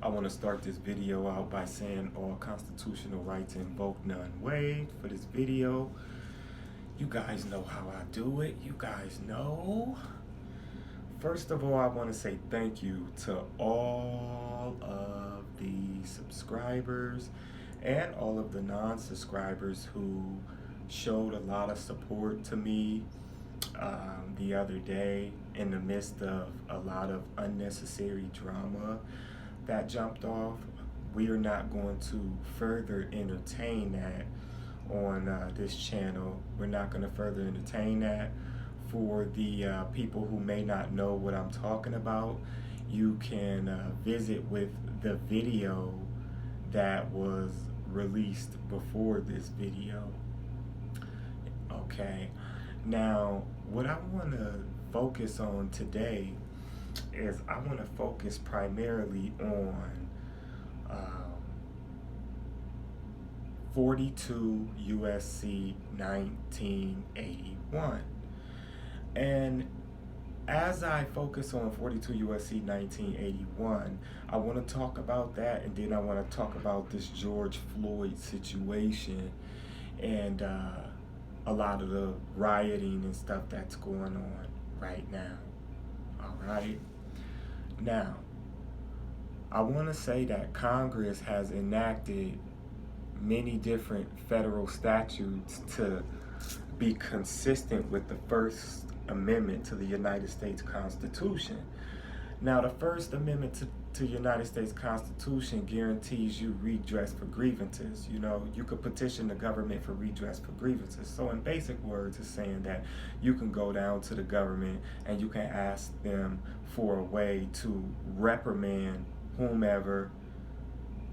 I want to start this video out by saying all constitutional rights invoked, none waived. For this video, you guys know how I do it. You guys know. First of all, I want to say thank you to all of the subscribers and all of the non-subscribers who showed a lot of support to me the other day in the midst of a lot of unnecessary drama that jumped off. We are not going to further entertain that on this channel. We're not going to further entertain that. For the people who may not know what I'm talking about, you can visit with the video that was released before this video. Okay, now what I want to focus on today is I want to focus primarily on 42 USC 1981. And as I focus on 42 USC 1981, I want to talk about that, and then I want to talk about this George Floyd situation and a lot of the rioting and stuff that's going on right now. All right. Now, I want to say that Congress has enacted many different federal statutes to be consistent with the First Amendment to the United States Constitution. Now, the First Amendment to the United States Constitution guarantees you redress for grievances. You know, you could petition the government for redress for grievances. So in basic words, it's saying that you can go down to the government and you can ask them for a way to reprimand whomever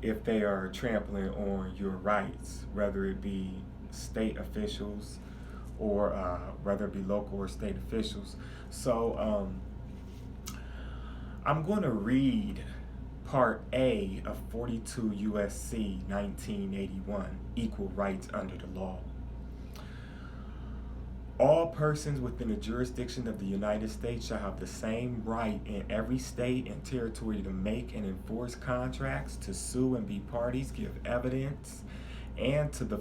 if they are trampling on your rights, whether it be state officials or whether it be local or state officials. So I'm going to read Part A of 42 USC 1981, Equal Rights Under the Law. All persons within the jurisdiction of the United States shall have the same right in every state and territory to make and enforce contracts, to sue and be parties, give evidence, and to the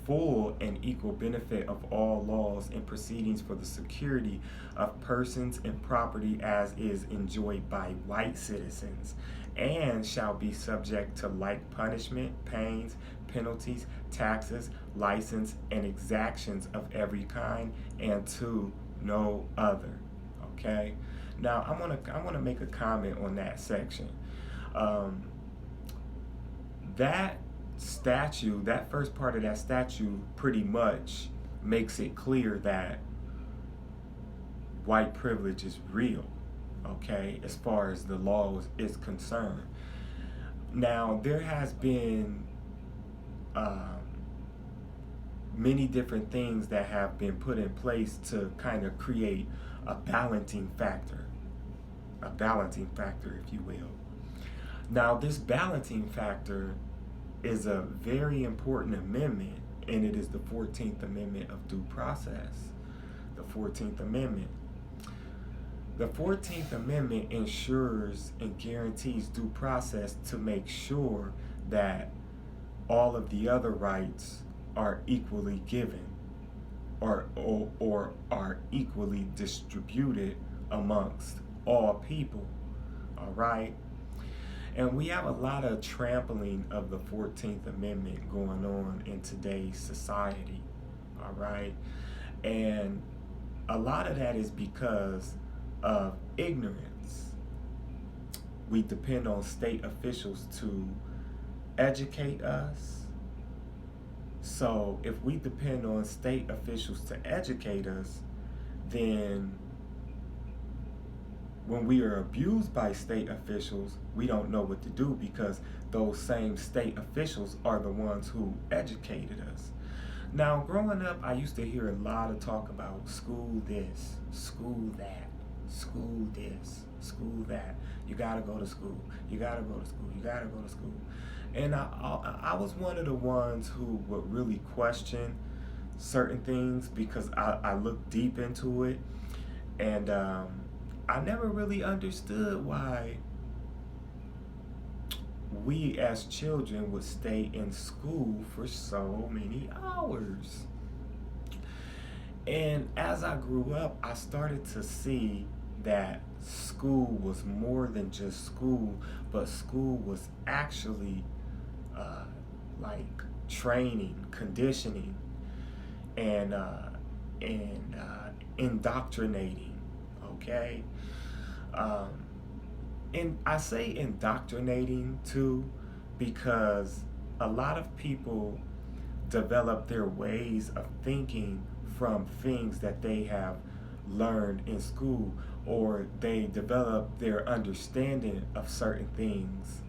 full and equal benefit of all laws and proceedings for the security of persons and property as is enjoyed by white citizens, and shall be subject to like punishment, pains, penalties, taxes, license, and exactions of every kind, and to no other. Okay? Now, I want to make a comment on that section. That statute, that first part of that statute pretty much makes it clear that white privilege is real, okay, as far as the law is concerned. Now, there has been many different things that have been put in place to kind of create a balancing factor, if you will. Now, this balancing factor is a very important amendment, and it is the 14th Amendment of due process. The 14th Amendment. The 14th Amendment ensures and guarantees due process to make sure that all of the other rights are equally given or are equally distributed amongst all people. All right? And we have a lot of trampling of the 14th Amendment going on in today's society. All right? And a lot of that is because of ignorance. We depend on state officials to educate us. So if we depend on state officials to educate us, then when we are abused by state officials, we don't know what to do, because those same state officials are the ones who educated us. Now, growing up, I used to hear a lot of talk about school this, school that, school this, school that. You gotta go to school. You gotta go to school. You gotta go to school. And I was one of the ones who would really question certain things because I looked deep into it, and I never really understood why we as children would stay in school for so many hours. And as I grew up, I started to see that school was more than just school, but school was actually uh, like training, conditioning, and indoctrinating. Okay, um, and I say indoctrinating too, because a lot of people develop their ways of thinking from things that they have learned in school, or they develop their understanding of certain things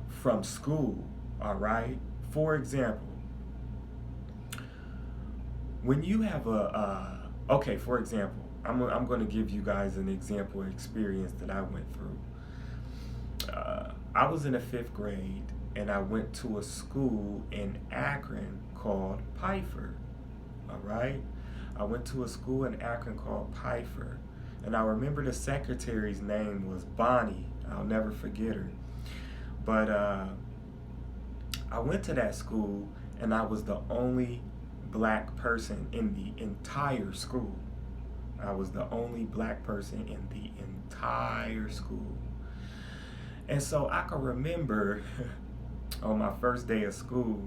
from school. All right. For example, when you have okay, for example, I'm going to give you guys an example experience that I went through. I was in the fifth grade, and I went to a school in Akron called Pifer. All right. I went to a school in Akron called Pifer, and I remember the secretary's name was Bonnie. I'll never forget her. But I went to that school, and I was the only black person in the entire school. I was the only black person in the entire school. And so I can remember on my first day of school,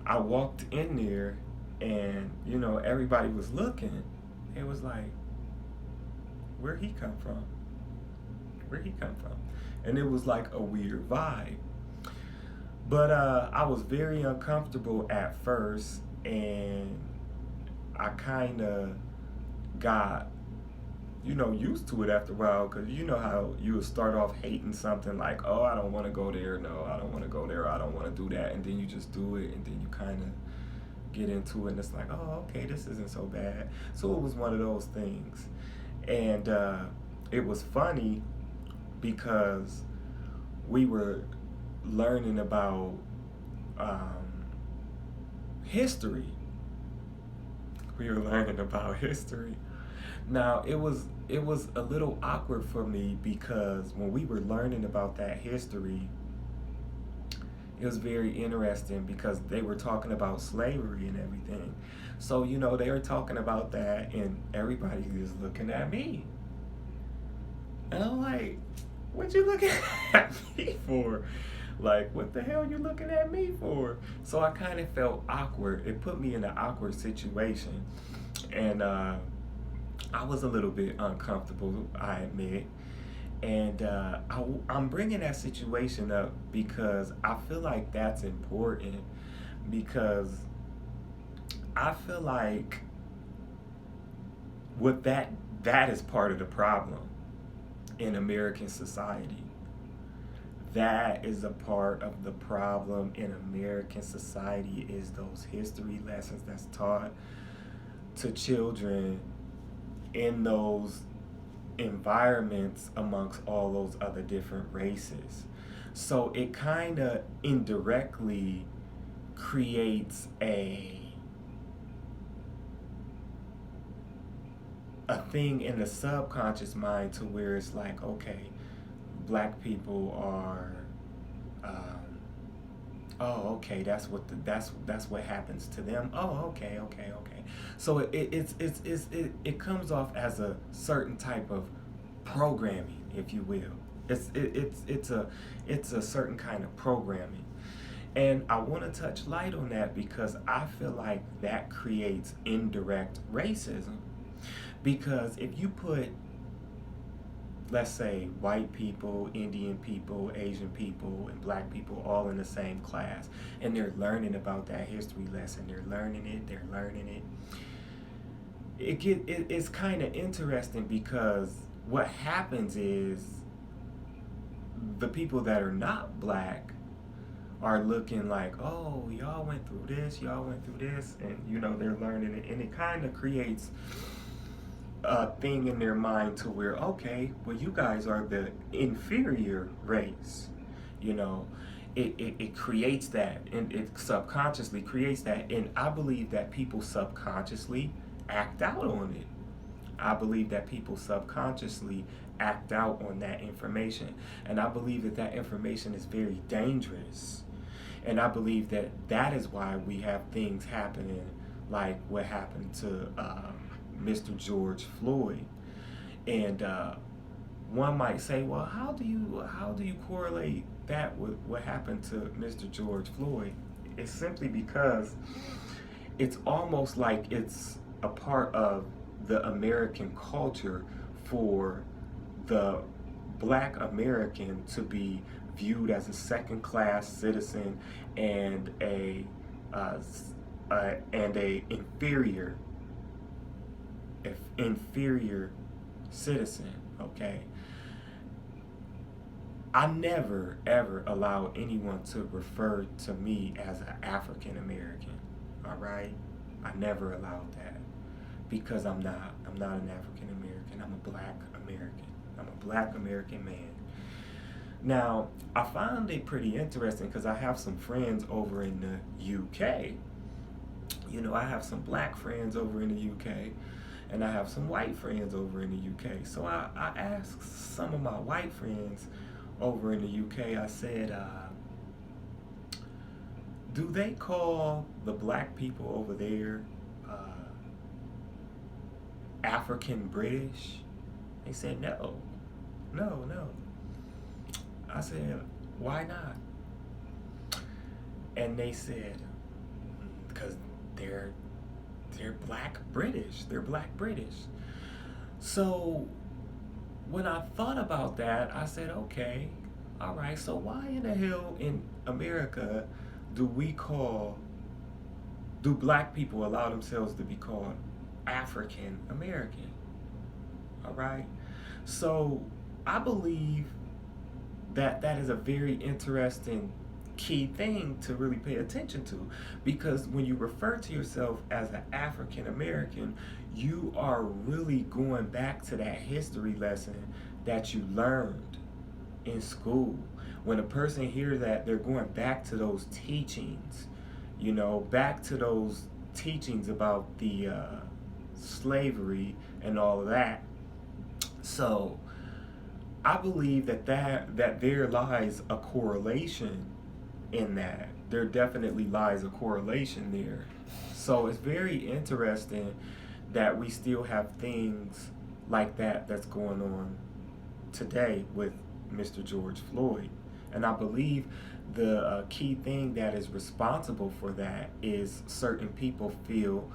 I walked in there, and everybody was looking. It was like, where he come from? Where he come from? And it was like a weird vibe. But I was very uncomfortable at first, and I kind of got used to it after a while, because you know how you would start off hating something, like, oh, I don't want to go there, no, I don't want to go there, I don't want to do that, and then you just do it, and then you kind of get into it, and it's like, oh, okay, this isn't so bad. So it was one of those things. And it was funny because we were learning about history. We were learning about history. Now, it was a little awkward for me, because when we were learning about that history, it was very interesting, because they were talking about slavery and everything. So, they were talking about that, and everybody was looking at me. And I'm like, what you looking at me for? Like, what the hell you looking at me for? So I kind of felt awkward. It put me in an awkward situation. And I was a little bit uncomfortable, I admit. And I'm bringing that situation up because I feel like that's important, because I feel like with that is part of the problem in American society. That is a part of the problem in American society, is those history lessons that's taught to children in those environments amongst all those other different races. So it kind of indirectly creates a thing in the subconscious mind, to where it's like, okay, black people are oh, okay, that's what happens to them. Oh, okay. So it comes off as a certain type of programming, if you will. It's a certain kind of programming. And I want to touch light on that, because I feel like that creates indirect racism. Because if you put, let's say, white people, Indian people, Asian people, and black people all in the same class, and they're learning about that history lesson, they're learning it, it's kind of interesting, because what happens is the people that are not black are looking like, oh, y'all went through this, and they're learning it, and it kind of creates a thing in their mind, to where, okay, well, you guys are the inferior race. It creates that, and it subconsciously creates that, and I believe that people subconsciously act out on it. I believe that people subconsciously act out on that information. And I believe that that information is very dangerous. And I believe that that is why we have things happening like what happened to Mr. George Floyd. And one might say, well, how do you correlate that with what happened to Mr. George Floyd? It's simply because it's almost like it's a part of the American culture for the black American to be viewed as a second-class citizen and uh, a inferior citizen. Okay, I never ever allow anyone to refer to me as an African American. All right, I never allowed that because I'm not. I'm not an African American. I'm a black American. I'm a black American man. Now, I found it pretty interesting because I have some friends over in the UK. You know, I have some black friends over in the UK, and I have some white friends over in the UK. So I asked some of my white friends over in the UK, I said, do they call the black people over there African British? They said, no. I said, why not? And they said, because they're black British. They're black British. So when I thought about that, I said, okay, all right, so why in the hell in America do black people allow themselves to be called African American? All right. So I believe that is a very interesting key thing to really pay attention to, because when you refer to yourself as an African American, you are really going back to that history lesson that you learned in school. When a person hears that, they're going back to those teachings, you know, back to those teachings about the slavery and all of that. So I believe that there lies a correlation in that. There definitely lies a correlation there. So it's very interesting that we still have things like that's going on today with Mr. George Floyd. And I believe the key thing that is responsible for that is certain people feel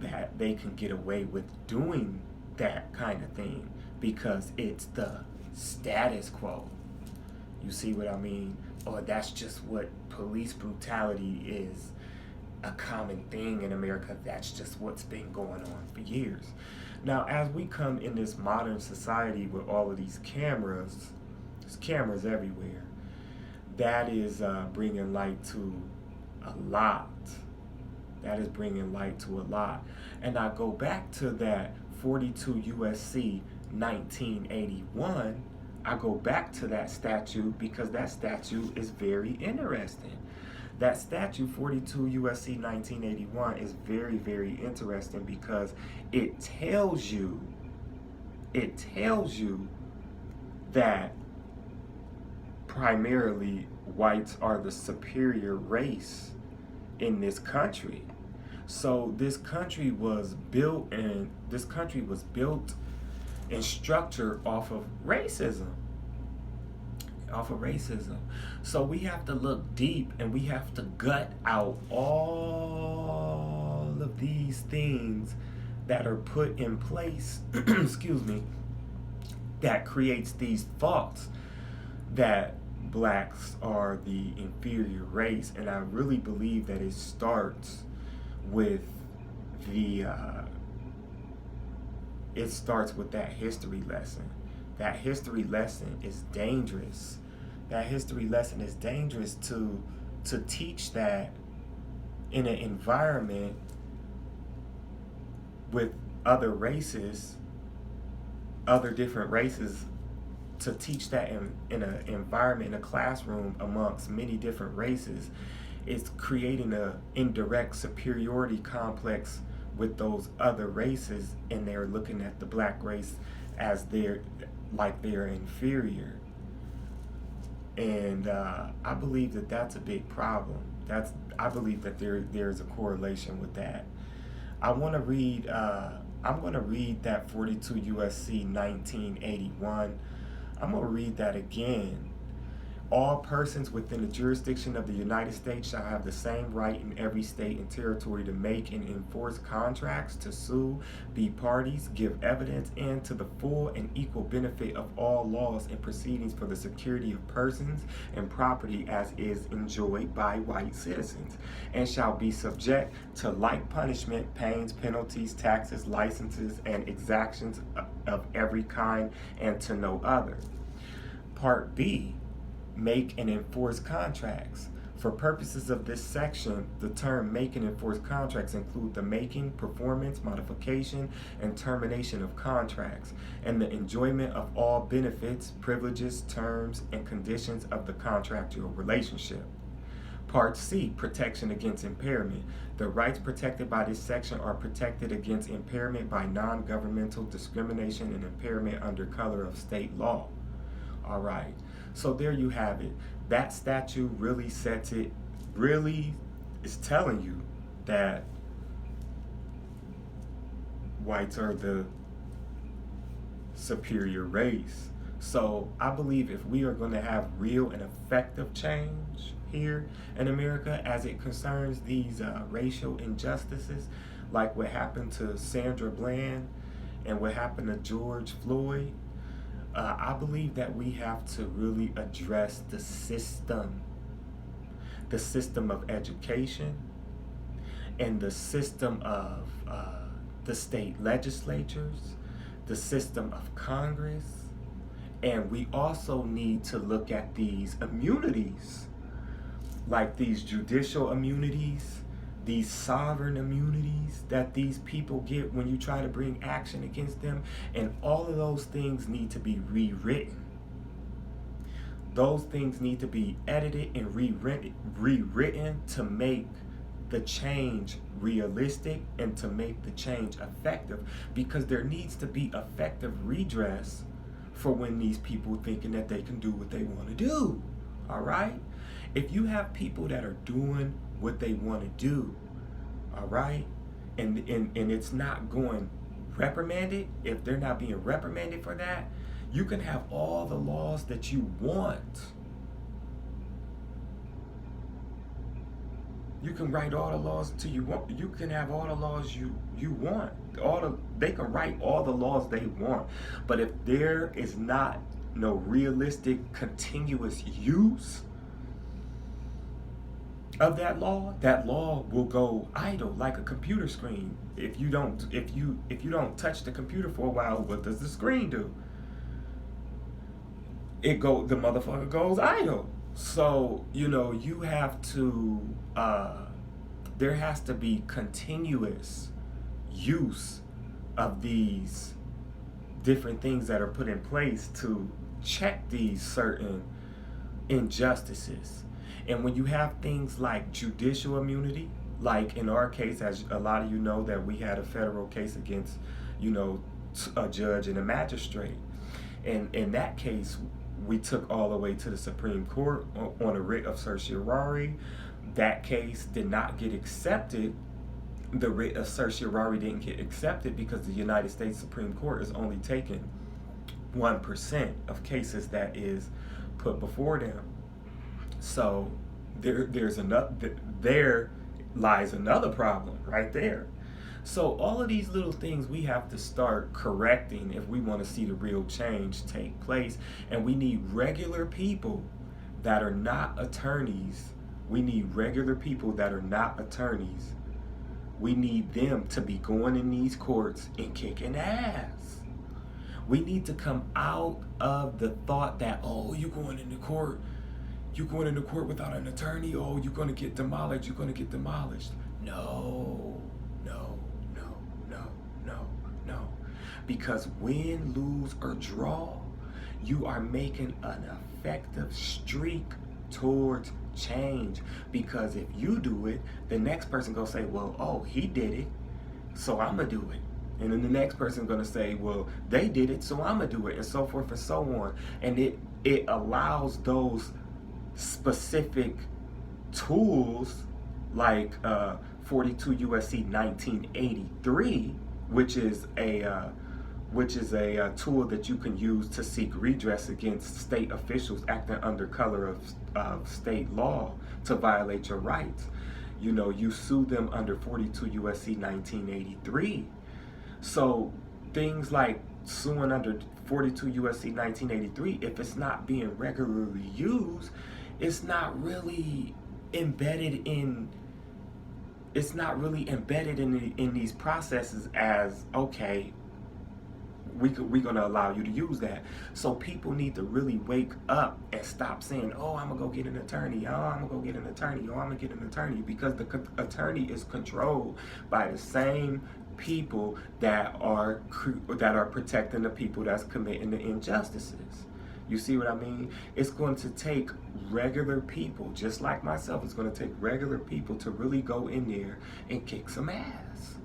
that they can get away with doing that kind of thing because it's the status quo. You see what I mean? Or that's just what police brutality is, a common thing in America. That's just what's been going on for years. Now, as we come in this modern society with all of these cameras, there's cameras everywhere, that is bringing light to a lot. That is bringing light to a lot. And I go back to that 42 USC 1981. I go back to that statute because that statute is very interesting. That statute 42 USC 1981 is very, very interesting because it tells you that primarily whites are the superior race in this country. So this country was built and structured off of racism. So we have to look deep and we have to gut out all of these things that are put in place, excuse me, that creates these thoughts that blacks are the inferior race. And I really believe that it starts with that history lesson. That history lesson is dangerous. That history lesson is dangerous to teach that in an environment with other races, other different races, to teach that in an environment, in a classroom amongst many different races. It's creating an indirect superiority complex with those other races, and they're looking at the black race as like they're inferior. And I believe that that's a big problem. I believe that there's a correlation with that. I want to read. I'm going to read that 42 USC 1981. I'm going to read that again. All persons within the jurisdiction of the United States shall have the same right in every state and territory to make and enforce contracts, to sue, be parties, give evidence, and to the full and equal benefit of all laws and proceedings for the security of persons and property as is enjoyed by white citizens, and shall be subject to like punishment, pains, penalties, taxes, licenses, and exactions of every kind, and to no other. Part B. Make and enforce contracts. For purposes of this section, the term make and enforce contracts include the making, performance, modification, and termination of contracts, and the enjoyment of all benefits, privileges, terms, and conditions of the contractual relationship. Part C, protection against impairment. The rights protected by this section are protected against impairment by non-governmental discrimination and impairment under color of state law. All right. So there you have it. That statute really sets it, really is telling you that whites are the superior race. So I believe if we are going to have real and effective change here in America as it concerns these racial injustices, like what happened to Sandra Bland and what happened to George Floyd, I believe that we have to really address the system of education, and the system of the state legislatures, the system of Congress, and we also need to look at these immunities, like these judicial immunities, these sovereign immunities that these people get when you try to bring action against them, and all of those things need to be rewritten. Those things need to be edited and rewritten to make the change realistic and to make the change effective, because there needs to be effective redress for when these people thinking that they can do what they want to do. All right? If you have people that are doing what they want to do, all right, and it's not going reprimanded, if they're not being reprimanded for that, you can have all the laws that you want. You can write all the laws until you want. You can have all the laws you want. They can write all the laws they want. But if there is not no realistic continuous use of that law will go idle like a computer screen. If you don't touch the computer for a while, what does the screen do? The motherfucker goes idle. So, you have to there has to be continuous use of these different things that are put in place to check these certain injustices. And when you have things like judicial immunity, like in our case, as a lot of you know, that we had a federal case against, a judge and a magistrate. And in that case, we took all the way to the Supreme Court on a writ of certiorari. That case did not get accepted. The writ of certiorari didn't get accepted because the United States Supreme Court is only taking 1% of cases that is put before them. So there lies another problem right there. So all of these little things we have to start correcting if we want to see the real change take place. And we need regular people that are not attorneys. We need regular people that are not attorneys. We need them to be going in these courts and kicking ass. We need to come out of the thought that, you're going into court without an attorney, you're going to get demolished, No. Because win, lose, or draw, you are making an effective streak towards change. Because if you do it, the next person gonna say, he did it, so I'm gonna do it. And then the next person's going to say, well, they did it, so I'm going to do it, and so forth and so on. And it allows those specific tools like 42 USC 1983, which is a tool that you can use to seek redress against state officials acting under color of state law to violate your rights. You know, you sue them under 42 USC 1983. So things like suing under 42 USC 1983, if it's not being regularly used, it's not really embedded in these processes as, okay, we're going to allow you to use that. So people need to really wake up and stop saying, oh, I'm going to go get an attorney. Oh, I'm going to go get an attorney. Oh, I'm going to get an attorney. Because the attorney is controlled by the same people that are protecting the people that's committing the injustices. You see what I mean? It's going to take regular people, just like myself, it's going to take regular people to really go in there and kick some ass.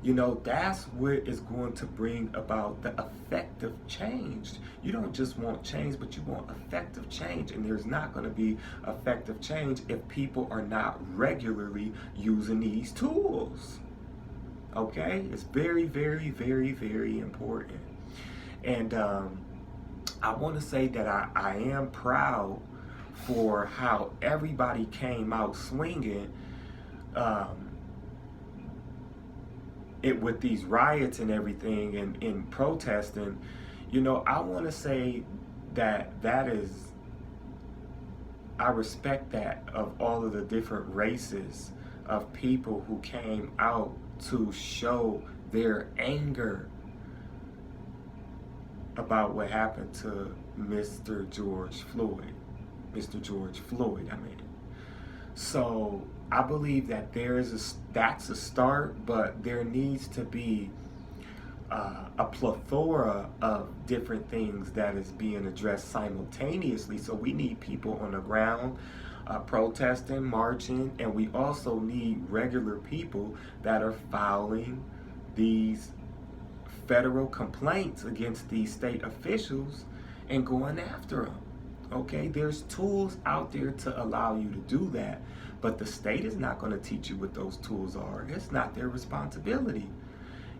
You know, that's what is going to bring about the effective change. You don't just want change, but you want effective change. And there's not going to be effective change if people are not regularly using these tools. Okay? It's very, very, very, very important. And I want to say that I am proud for how everybody came out swinging it with these riots and everything and in protesting. You know, I want to say that I respect that of all of the different races of people who came out to show their anger about what happened to Mr. George Floyd, I mean. So I believe that that's a start, but there needs to be a plethora of different things that is being addressed simultaneously. So we need people on the ground protesting, marching, and we also need regular people that are filing these federal complaints against these state officials and going after them. Okay, there's tools out there to allow you to do that, but the state is not going to teach you what those tools are. It's not their responsibility.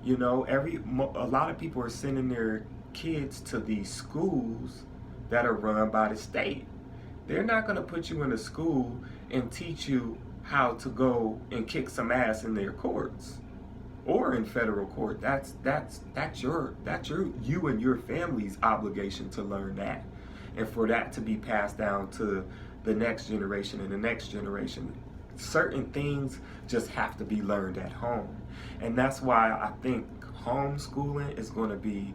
You know, a lot of people are sending their kids to these schools that are run by the state. They're not going to put you in a school and teach you how to go and kick some ass in their courts or in federal court. That's you and your family's obligation to learn that, and for that to be passed down to the next generation and the next generation. Certain things just have to be learned at home, and that's why I think homeschooling is going to be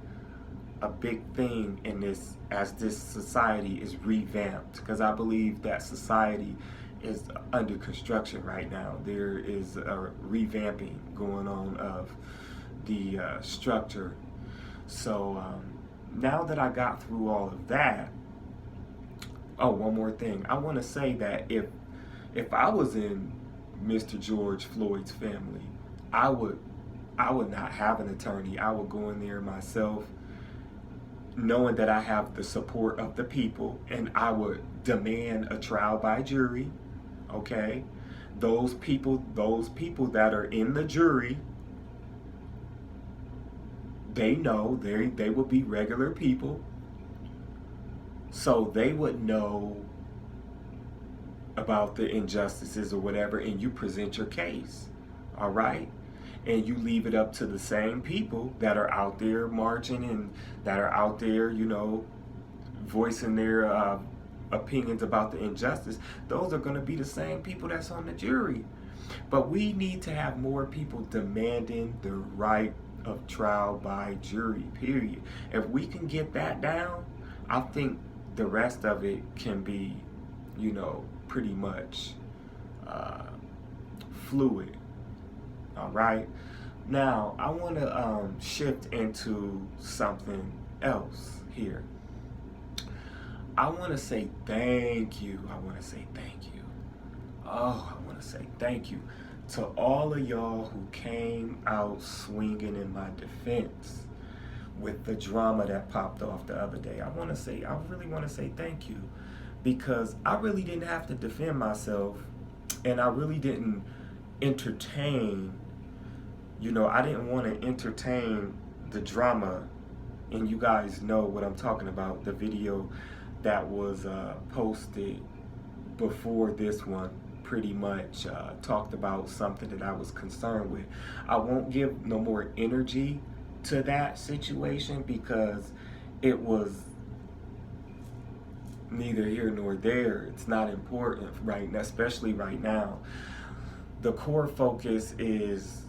a big thing in this as this society is revamped, because I believe that society is under construction right now. There is a revamping going on of the structure. So now that I got through all of that, one more thing. I want to say that if I was in Mr. George Floyd's family, I would not have an attorney. I would go in there myself, knowing that I have the support of the people, and I would demand a trial by jury. Okay, those people that are in the jury, they know they will be regular people, so they would know about the injustices or whatever, and you present your case, all right? And you leave it up to the same people that are out there marching and that are out there, you know, voicing their opinions about the injustice. Those are going to be the same people that's on the jury. But we need to have more people demanding the right of trial by jury, period. If we can get that down, I think the rest of it can be, you know, pretty much fluid. All right. Now, I want to shift into something else here. I want to say thank you. Oh, I want to say thank you to all of y'all who came out swinging in my defense with the drama that popped off the other day, I really want to say thank you, because I really didn't have to defend myself, and I really didn't entertain, I didn't want to entertain the drama. And you guys know what I'm talking about, the video that was posted before this one pretty much talked about something that I was concerned with. I won't give no more energy to that situation because it was neither here nor there. It's not important right now, especially right now. The core focus is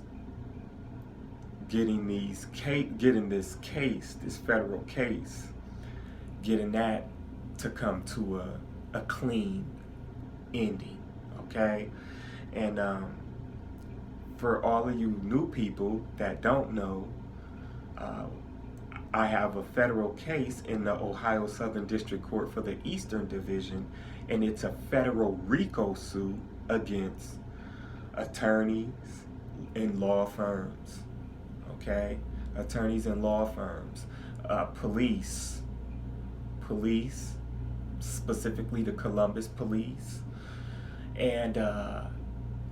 getting this case, this federal case, getting that to come to a clean ending, okay? And for all of you new people that don't know, I have a federal case in the Ohio Southern District Court for the Eastern Division, and it's a federal RICO suit against attorneys and law firms, okay? Attorneys and law firms, police, specifically the Columbus Police, and a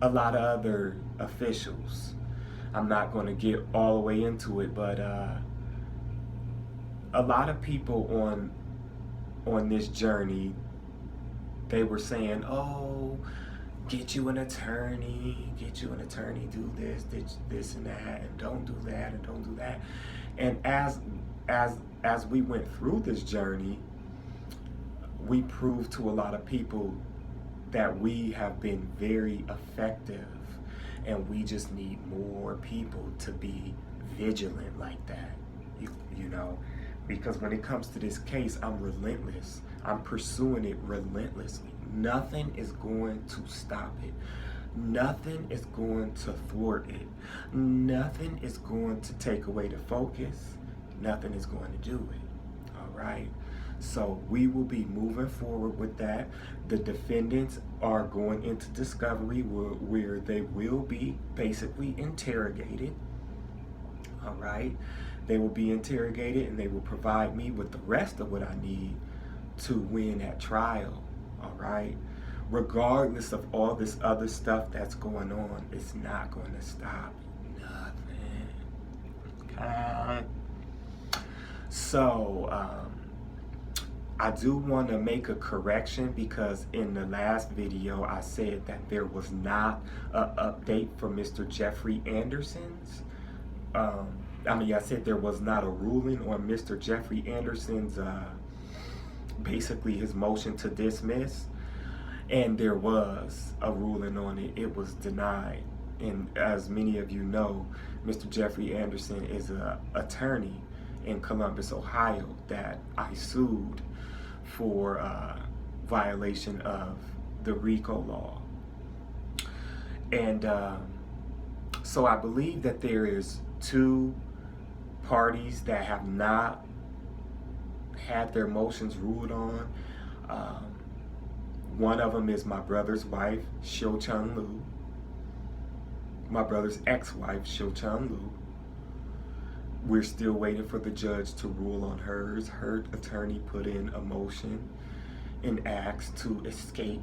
lot of other officials. I'm not going to get all the way into it, but a lot of people on this journey, they were saying, oh, get you an attorney, do this and that, and don't do that, and don't do that. And as we went through this journey, we proved to a lot of people that we have been very effective, and we just need more people to be vigilant like that, you know, because when it comes to this case, I'm relentless. I'm pursuing it relentlessly. Nothing is going to stop it. Nothing is going to thwart it. Nothing is going to take away the focus. Nothing is going to do it. All right? So we will be moving forward with that. The defendants are going into discovery where they will be basically interrogated. All right? They will be interrogated, and they will provide me with the rest of what I need to win at trial. All right? Regardless of all this other stuff that's going on, it's not going to stop nothing. Okay? So, I do want to make a correction, because in the last video I said that there was not an update for Mr. Jeffrey Anderson's. I said there was not a ruling on Mr. Jeffrey Anderson's, basically his motion to dismiss. And there was a ruling on it. It was denied. And as many of you know, Mr. Jeffrey Anderson is an attorney in Columbus, Ohio, that I sued for violation of the RICO law. And so I believe that there is two parties that have not had their motions ruled on. One of them is my brother's wife, Shil Chun Lu. My brother's ex-wife, Shil Chun Lu. We're still waiting for the judge to rule on hers. Her attorney put in a motion and asked to escape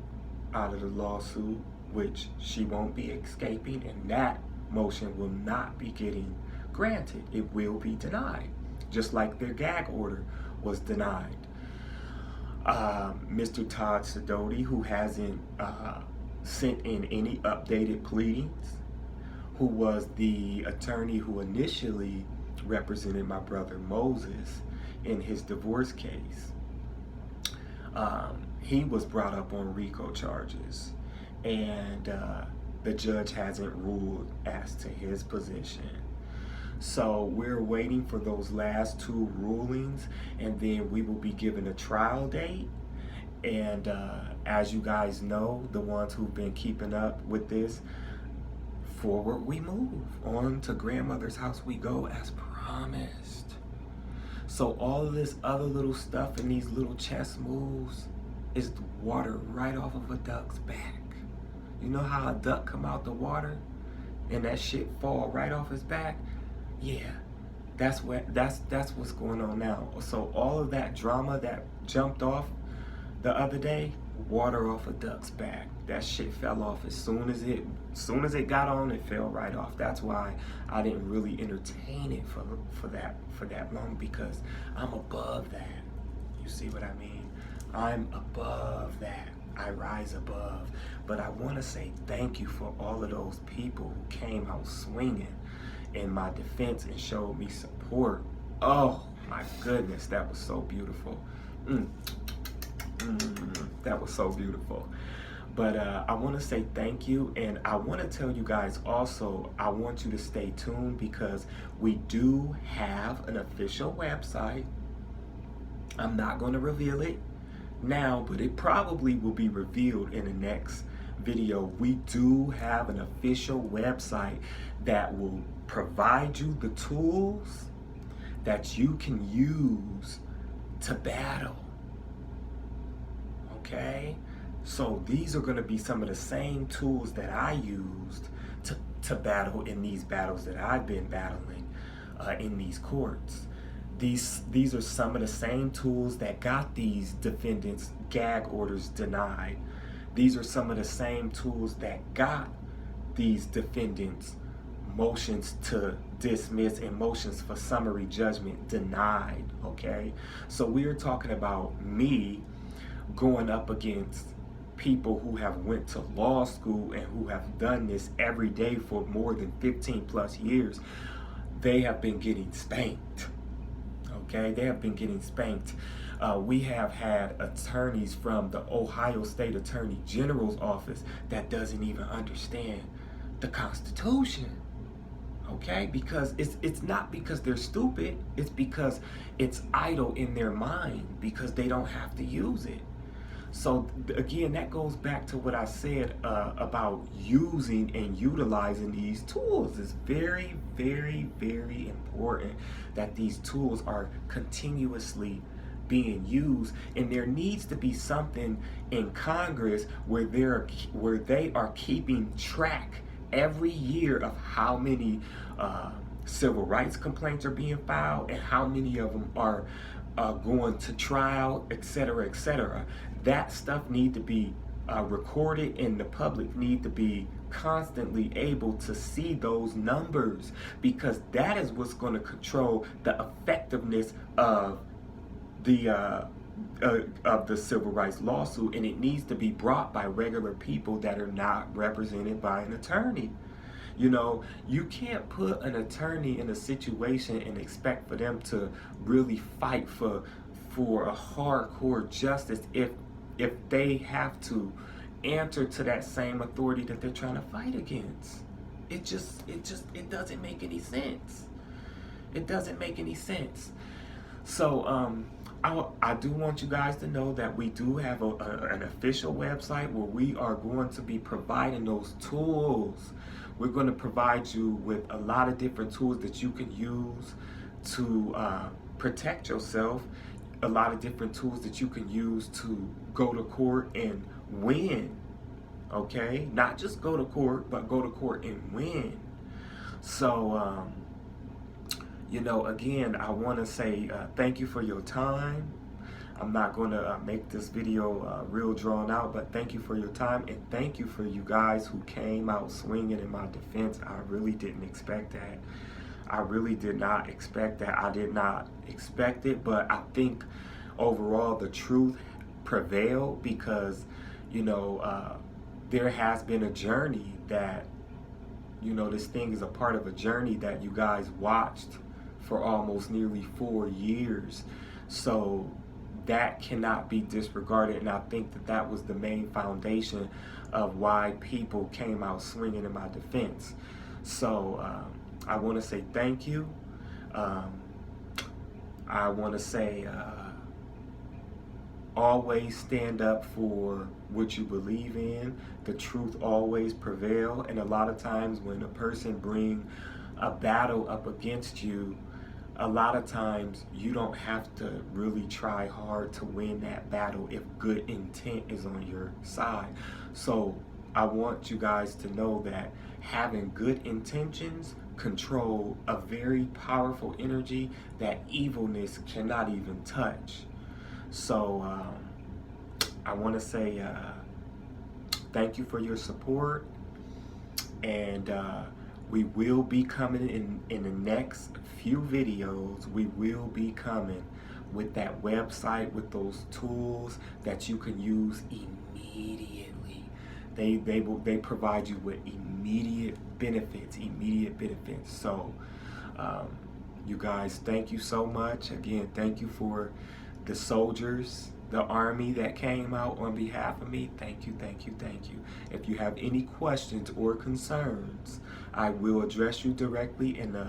out of the lawsuit, which she won't be escaping, and that motion will not be getting granted. It will be denied, just like their gag order was denied. Mr. Todd Sidoti, who hasn't sent in any updated pleadings, who was the attorney who initially represented my brother Moses in his divorce case, he was brought up on RICO charges, and the judge hasn't ruled as to his position. So we're waiting for those last two rulings, and then we will be given a trial date. And as you guys know, the ones who've been keeping up with this, forward we move. On to grandmother's house we go, as promised. So all of this other little stuff and these little chess moves is the water right off of a duck's back. You know how a duck come out the water and that shit fall right off his back, yeah, that's what's going on now. So all of that drama that jumped off the other day, water off a duck's back. That shit fell off as soon as it got on, it fell right off. That's why I didn't really entertain it for that long, because I'm above that. You see what I mean? I'm above that. I rise above. But I want to say thank you for all of those people who came out swinging in my defense and showed me support. Oh my goodness, that was so beautiful. That was so beautiful. But I want to say thank you, and I want to tell you guys also, I want you to stay tuned, because we do have an official website. I'm not going to reveal it now, but it probably will be revealed in the next video. We do have an official website that will provide you the tools that you can use to battle. Okay? So these are going to be some of the same tools that I used to battle in these battles that I've been battling in these courts. These are some of the same tools that got these defendants gag orders denied. These are some of the same tools that got these defendants motions to dismiss and motions for summary judgment denied. Okay? So we are talking about me going up against people who have went to law school and who have done this every day for more than 15 plus years. They have been getting spanked. Okay, they have been getting spanked. We have had attorneys from the Ohio State Attorney General's office that doesn't even understand the Constitution. Okay, because it's not because they're stupid, it's because it's idle in their mind, because they don't have to use it. So again, that goes back to what I said about using and utilizing these tools. It's very, very, very important that these tools are continuously being used, and there needs to be something in Congress where they are keeping track every year of how many civil rights complaints are being filed and how many of them are going to trial, etc., etc. That stuff need to be recorded, and the public need to be constantly able to see those numbers, because that is what's going to control the effectiveness of the civil rights lawsuit, and it needs to be brought by regular people that are not represented by an attorney. You know, you can't put an attorney in a situation and expect for them to really fight for a hardcore justice if they have to answer to that same authority that they're trying to fight against. It doesn't make any sense. It doesn't make any sense. So I do want you guys to know that we do have an official website where we are going to be providing those tools. We're going to provide you with a lot of different tools that you can use to protect yourself, a lot of different tools that you can use to go to court and win. Okay? Not just go to court, but go to court and win. So, you know, again, I want to say thank you for your time. I'm not going to make this video real drawn out, but thank you for your time, and thank you for you guys who came out swinging in my defense. I really didn't expect that. I really did not expect that. I did not expect it, but I think overall the truth prevailed, because, you know, there has been a journey that, you know, this thing is a part of a journey that you guys watched for almost nearly 4 years. So that cannot be disregarded, and I think that was the main foundation of why people came out swinging in my defense. So I want to say thank you. I want to say always stand up for what you believe in. The truth always prevail, and a lot of times when a person bring a battle up against you, a lot of times you don't have to really try hard to win that battle if good intent is on your side. So I want you guys to know that having good intentions control a very powerful energy that evilness cannot even touch. So I want to say thank you for your support, and we will be coming in the next few videos. We will be coming with that website, with those tools that you can use immediately. They provide you with immediate benefits. So you guys, thank you so much. Again, thank you for the soldiers, the army that came out on behalf of me. Thank you, thank you, thank you. If you have any questions or concerns, I will address you directly in the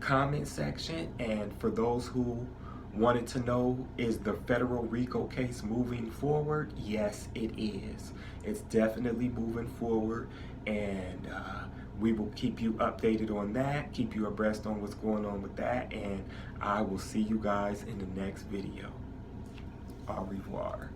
comment section. And for those who wanted to know, is the federal RICO case moving forward? Yes, it is. It's definitely moving forward, and we will keep you updated on that, keep you abreast on what's going on with that, and I will see you guys in the next video. Au revoir.